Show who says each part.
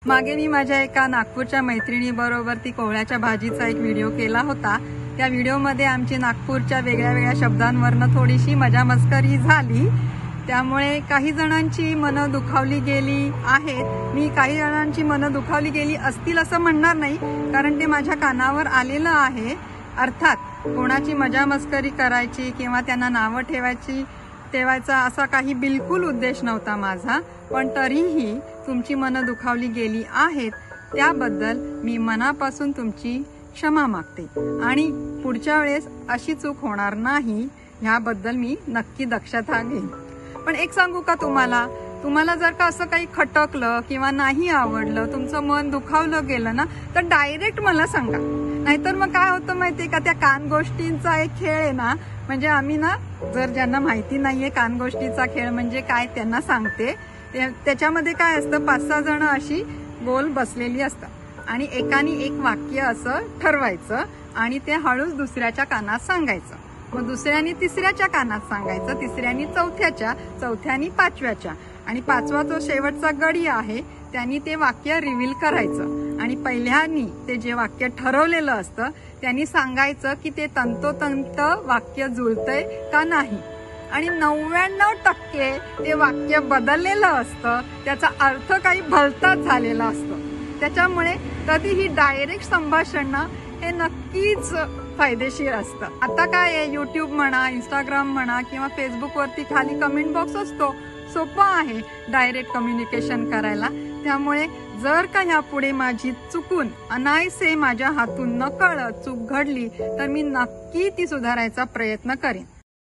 Speaker 1: मागे मी माझ्या एका नागपूरच्या मैत्रिणी बरोबर ती कोहळ्याच्या भाजीचा एक व्हिडिओ केला होता। त्या व्हिडिओमध्ये आमची नागपूरच्या वेगळ्या वेगळ्या शब्दांवरनं थोडीशी मजा मस्करी झाली, त्यामुळे काही जणांची मनं दुखावली गेली आहेत। मी काही जणांची मनं दुखावली गेली असतील असं म्हणणार नाही, कारण ते माझ्या कानावर आलेलं आहे। अर्थात कोणाची मजा मस्करी करायची किंवा त्यांना नावं ठेवायचा असा काही बिलकुल उद्देश नव्हता माझा, पण तरीही तुमची मनं दुखावली गेली आहेत त्याबद्दल मी मनापासून तुमची क्षमा मागते आणि पुढच्या वेळेस अशी चूक होणार नाही ह्याबद्दल मी नक्की दक्षता घेईन। पण एक सांगू का तुम्हाला जर का असं काही खटकलं किंवा नाही आवडलं, तुमचं मन दुखावलं गेलं ना, तर डायरेक्ट मला सांगा। नाहीतर मग काय होतं माहितीये का, त्या कान गोष्टींचा एक खेळ आहे ना, म्हणजे आम्ही ना, जर ज्यांना माहिती नाहीये कान गोष्टीचा खेळ म्हणजे काय त्यांना सांगते। त्याच्यामध्ये काय असतं, 5-6 जण अशी गोल बसलेली असतात आणि एकाने एक वाक्य असं ठरवायचं आणि ते हळूच दुसऱ्याच्या कानात सांगायचं। मग दुसऱ्याने तिसऱ्याच्या कानात सांगायचं, तिसऱ्याने चौथ्याच्या, चौथ्याने 5व्याच्या आणि 5वा जो शेवटचा गडी आहे त्यांनी ते वाक्य रिव्हील करायचं आणि पहिल्यानी ते जे वाक्य ठरवलेलं असतं त्यांनी सांगायचं की ते तंतोतंत वाक्य जुळतंय का नाही। आणि 99% ते वाक्य बदललेलं असतं, त्याचा अर्थ काही भलताच झालेला असतो। त्याच्यामुळे कधीही डायरेक्ट संभाषण हे नक्कीच फायदेशीर असतं। आता काय आहे, युट्यूब म्हणा, इंस्टाग्राम म्हणा किंवा फेसबुक वरती खाली कमेंट बॉक्स असतो, सोपं आहे डायरेक्ट कम्युनिकेशन करायला। त्यामुळे जर का यापुढे माझी चुकून अनायसे माझ्या हातून नकळत चूक घडली तर मी नक्की ती सुधारायचा प्रयत्न करेन।